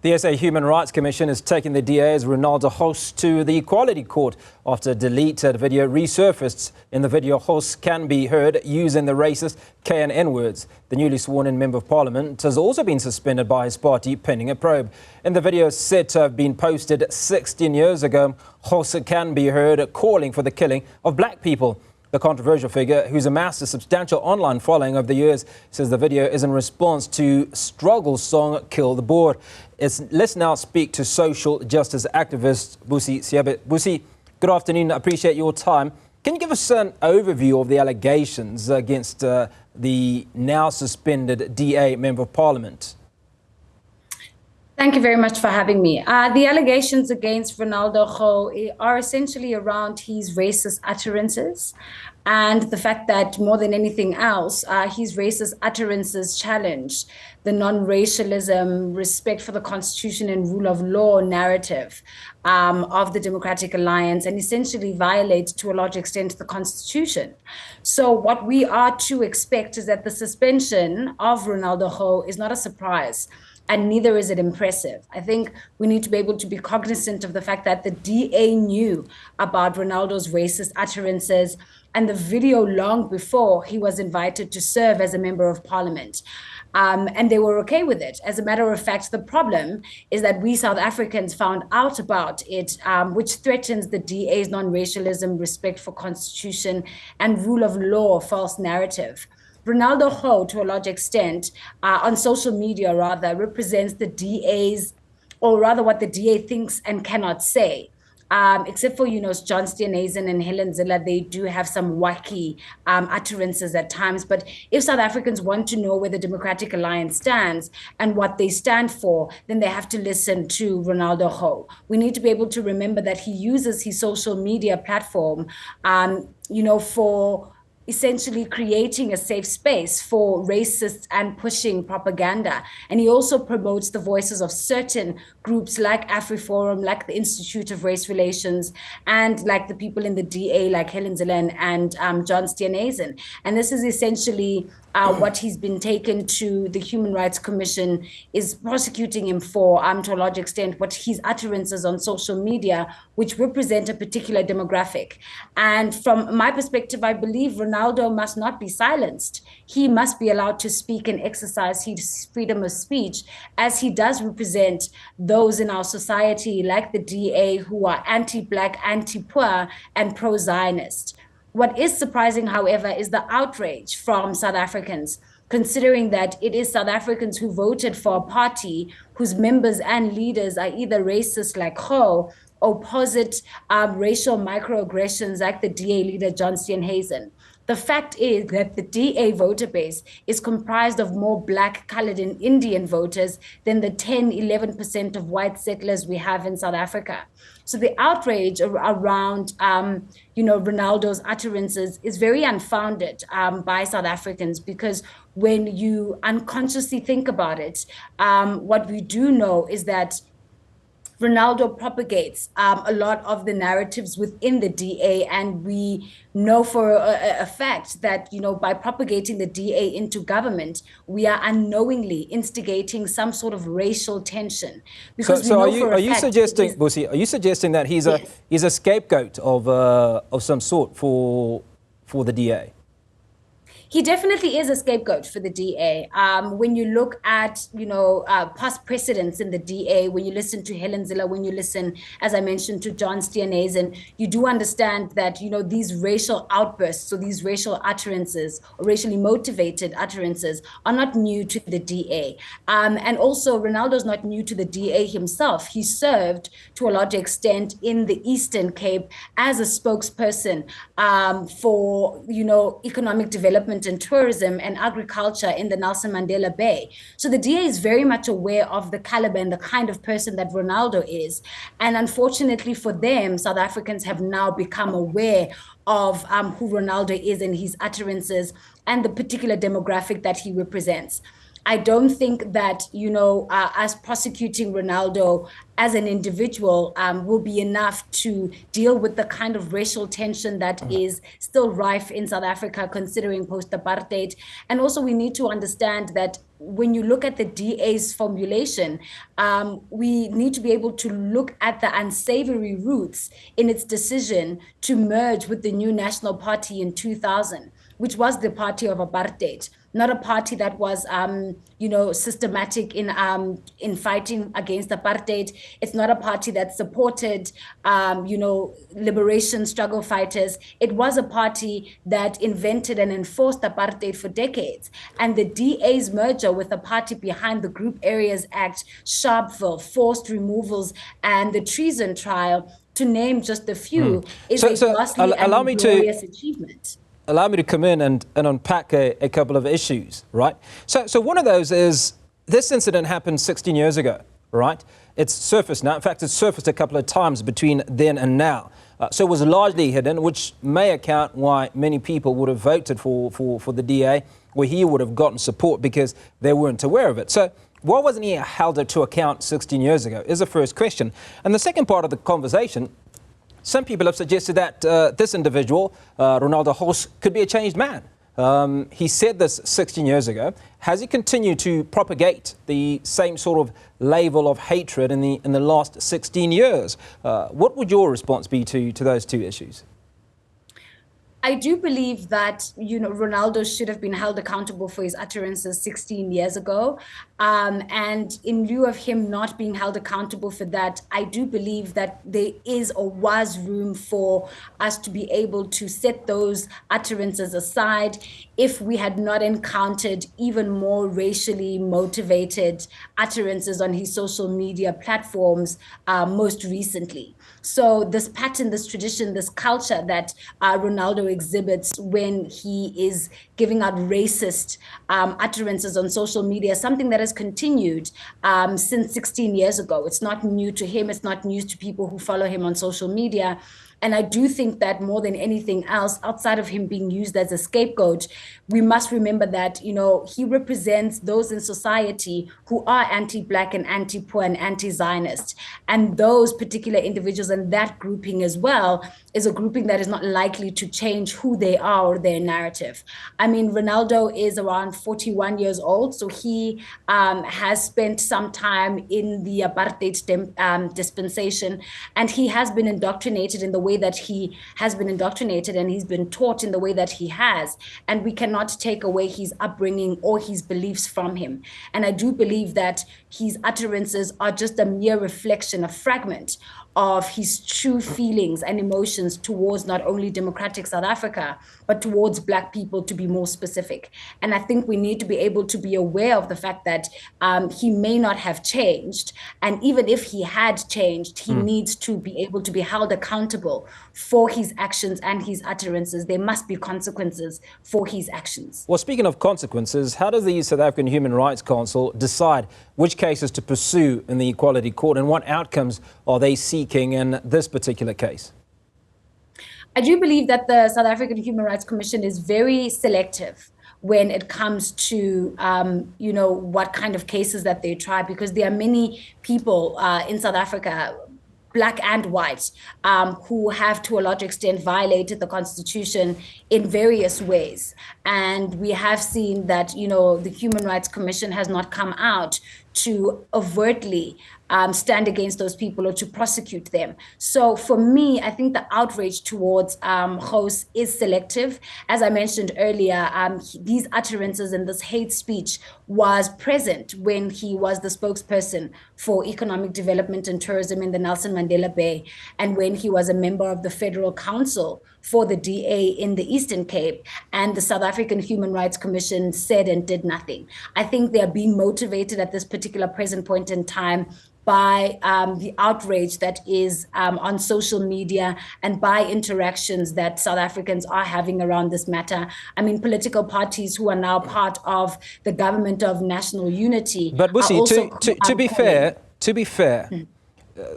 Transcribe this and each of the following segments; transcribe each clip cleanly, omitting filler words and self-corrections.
The SA Human Rights Commission is taking the DA's Renaldo host to the Equality Court after a deleted video resurfaced. In the video, hosts can be heard using the racist K and N words. The newly sworn-in Member of Parliament has also been suspended by his party pending a probe. In the video said to have been posted 16 years ago, hosts can be heard calling for the killing of black people. The controversial figure, who's amassed a substantial online following over the years, says the video is in response to Struggle's song Kill the Board. Let's now speak to social justice activist Busi Seabe. Busi, good afternoon. I appreciate your time. Can you give us an overview of the allegations against the now suspended DA Member of Parliament? Thank you very much for having me. The allegations against Renaldo are essentially around his racist utterances and the fact that more than anything else, his racist utterances challenge the non-racialism, respect for the Constitution and rule of law narrative of the Democratic Alliance, and essentially violate to a large extent the Constitution. So what we are to expect is that the suspension of Renaldo is not a surprise, and neither is it impressive. I think we need to be able to be cognizant of the fact that the DA knew about Renaldo's racist utterances and the video long before he was invited to serve as a member of parliament. And they were okay with it. As a matter of fact, the problem is that we South Africans found out about it, which threatens the DA's non-racialism, respect for Constitution, and rule of law false narrative. Renaldo, to a large extent, on social media rather, represents the DA's, or rather what the DA thinks and cannot say. Except for, John Steenhuisen and Helen Zille, they do have some wacky utterances at times. But if South Africans want to know where the Democratic Alliance stands and what they stand for, then they have to listen to Renaldo. We need to be able to remember that he uses his social media platform, for essentially creating a safe space for racists and pushing propaganda. And he also promotes the voices of certain groups like AfriForum, like the Institute of Race Relations, and like the people in the DA, like Helen Zille and John Steenhuisen. And this is essentially what he's been taken to the Human Rights Commission is prosecuting him for, to a large extent, what his utterances on social media, which represent a particular demographic. And from my perspective, I believe Renaldo must not be silenced. He must be allowed to speak and exercise his freedom of speech, as he does represent those in our society, like the DA, who are anti-Black, anti-poor, and pro-Zionist. What is surprising, however, is the outrage from South Africans, considering that it is South Africans who voted for a party whose members and leaders are either racist like Gouws or posit racial microaggressions like the DA leader John Steenhuisen. The fact is that the DA voter base is comprised of more Black, colored, and Indian voters than the 10-11% of white settlers we have in South Africa. So the outrage around, Renaldo's utterances is very unfounded by South Africans, because when you unconsciously think about it, what we do know is that Renaldo propagates a lot of the narratives within the DA, and we know for a fact that, by propagating the DA into government, we are unknowingly instigating some sort of racial tension. Because are you suggesting, Busi, are you suggesting that he's a scapegoat of some sort for the DA? He definitely is a scapegoat for the DA. When you look at, past precedents in the DA, when you listen to Helen Zille, when you listen, as I mentioned, to John Steenhuisen, you do understand that, these racial outbursts, so these racial utterances or racially motivated utterances are not new to the DA. And also, Renaldo's not new to the DA himself. He served to a large extent in the Eastern Cape as a spokesperson for, economic development and tourism and agriculture in the Nelson Mandela Bay. So the DA is very much aware of the caliber and the kind of person that Renaldo is. And unfortunately for them, South Africans have now become aware of who Renaldo is and his utterances and the particular demographic that he represents. I don't think that, us prosecuting Renaldo as an individual will be enough to deal with the kind of racial tension that is still rife in South Africa, considering post-apartheid. And also we need to understand that when you look at the DA's formulation, we need to be able to look at the unsavory roots in its decision to merge with the New National Party in 2000, which was the party of apartheid, not a party that was, systematic in fighting against apartheid. It's not a party that supported, liberation struggle fighters. It was a party that invented and enforced apartheid for decades. And the DA's merger with the party behind the Group Areas Act, Sharpeville, forced removals, and the treason trial, to name just a few, is a vastly and glorious achievement. Allow me to come in and unpack a couple of issues, right? So one of those is this incident happened 16 years ago, right? It's surfaced now. In fact, it's surfaced a couple of times between then and now. So it was largely hidden, which may account why many people would have voted for the DA, where he would have gotten support because they weren't aware of it. So why wasn't he held to account 16 years ago is the first question. And the second part of the conversation, some people have suggested that this individual, Renaldo, could be a changed man. He said this 16 years ago. Has he continued to propagate the same sort of level of hatred in the last 16 years? What would your response be to those two issues? I do believe that, Renaldo should have been held accountable for his utterances 16 years ago. And in lieu of him not being held accountable for that, I do believe that there is or was room for us to be able to set those utterances aside if we had not encountered even more racially motivated utterances on his social media platforms most recently. So this pattern, this tradition, this culture that Renaldo exhibits when he is giving out racist utterances on social media, something that has continued since 16 years ago. It's not new to him. It's not news to people who follow him on social media. And I do think that more than anything else, outside of him being used as a scapegoat, we must remember that, he represents those in society who are anti-Black and anti-poor and anti-Zionist. And those particular individuals and that grouping as well is a grouping that is not likely to change who they are or their narrative. I mean, Renaldo is around 41 years old, so he has spent some time in the apartheid dispensation, and he has been indoctrinated in the way that he has been indoctrinated, and he's been taught in the way that he has. And we cannot take away his upbringing or his beliefs from him. And I do believe that his utterances are just a mere reflection, a fragment of his true feelings and emotions towards not only democratic South Africa, but towards Black people, to be more specific. And I think we need to be able to be aware of the fact that he may not have changed. And even if he had changed, he needs to be able to be held accountable for his actions and his utterances. There must be consequences for his actions. Well, speaking of consequences, how does the South African Human Rights Council decide which cases to pursue in the Equality Court, and what outcomes are they seeking in this particular case? I do believe that the South African Human Rights Commission is very selective when it comes to, what kind of cases that they try, because there are many people in South Africa, Black and white, who have to a large extent violated the Constitution in various ways. And we have seen that, the Human Rights Commission has not come out to overtly stand against those people or to prosecute them. So for me, I think the outrage towards Gouws is selective. As I mentioned earlier, these utterances and this hate speech was present when he was the spokesperson for economic development and tourism in the Nelson Mandela Bay, and when he was a member of the Federal Council for the DA in the Eastern Cape, and the South African Human Rights Commission said and did nothing. I think they are being motivated at this particular present point in time by the outrage that is on social media and by interactions that South Africans are having around this matter. I mean, political parties who are now part of the government of national unity. But Busi, to be fair,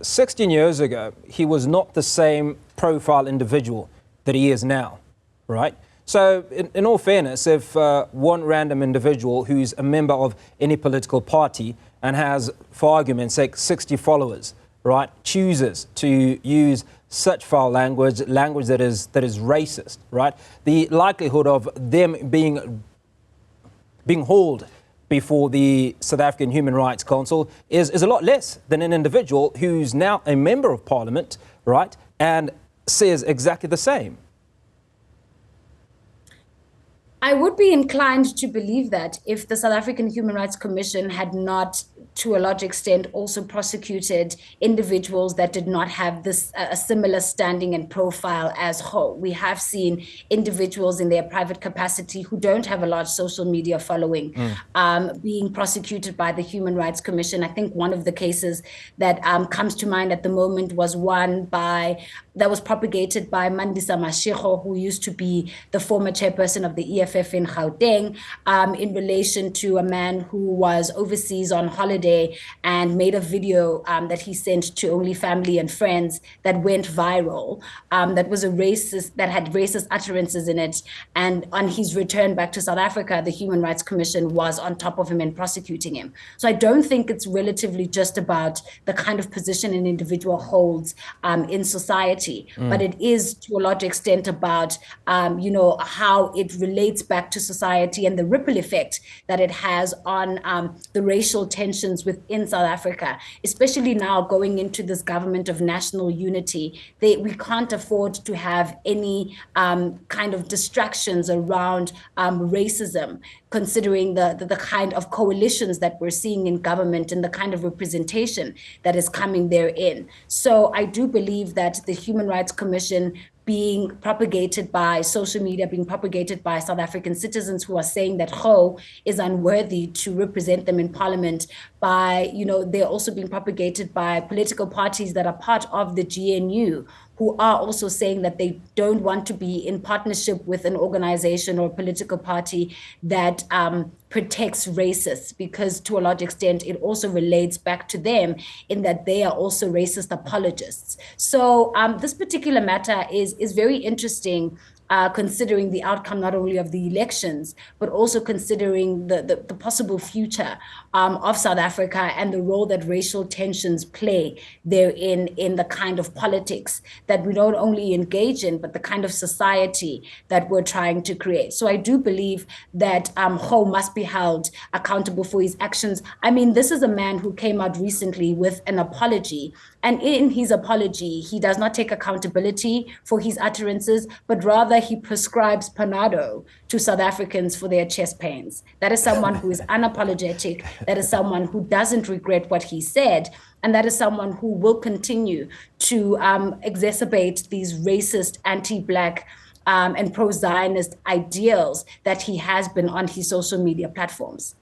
16 years ago, he was not the same profile individual that he is now, right? So in all fairness, if one random individual who's a member of any political party and has, for argument's sake, 60 followers, right, chooses to use such foul language that is racist, right, the likelihood of them being hauled before the South African Human Rights Council is a lot less than an individual who's now a member of parliament, right, and says exactly the same. I would be inclined to believe that if the South African Human Rights Commission had not, to a large extent, also prosecuted individuals that did not have this a similar standing and profile as Ho. We have seen individuals in their private capacity who don't have a large social media following being prosecuted by the Human Rights Commission. I think one of the cases that comes to mind at the moment was one that was propagated by Mandisa Mashego, who used to be the former chairperson of the EFF in Gauteng, in relation to a man who was overseas on holiday and made a video that he sent to only family and friends that went viral, that was that had racist utterances in it. And on his return back to South Africa, the Human Rights Commission was on top of him and prosecuting him. So I don't think it's relatively just about the kind of position an individual holds in society, but it is to a large extent about, how it relates back to society and the ripple effect that it has on the racial tensions within South Africa, especially now going into this government of national unity. We can't afford to have any kind of distractions around racism, considering the kind of coalitions that we're seeing in government and the kind of representation that is coming therein. So I do believe that the Human Rights Commission being propagated by social media, being propagated by South African citizens who are saying that Ho is unworthy to represent them in parliament, they're also being propagated by political parties that are part of the GNU, who are also saying that they don't want to be in partnership with an organization or a political party that protects racists, because to a large extent, it also relates back to them in that they are also racist apologists. So this particular matter is very interesting, considering the outcome not only of the elections, but also considering the possible future of South Africa and the role that racial tensions play therein in the kind of politics that we not only engage in, but the kind of society that we're trying to create. So I do believe that Ho must be held accountable for his actions. I mean, this is a man who came out recently with an apology, and in his apology, he does not take accountability for his utterances, but rather he prescribes Panado to South Africans for their chest pains. That is someone who is unapologetic. That is someone who doesn't regret what he said. And that is someone who will continue to exacerbate these racist, anti-Black and pro-Zionist ideals that he has been on his social media platforms.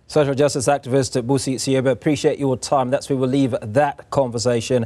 Social justice activist Busi Seabe, appreciate your time. That's where we'll leave that conversation.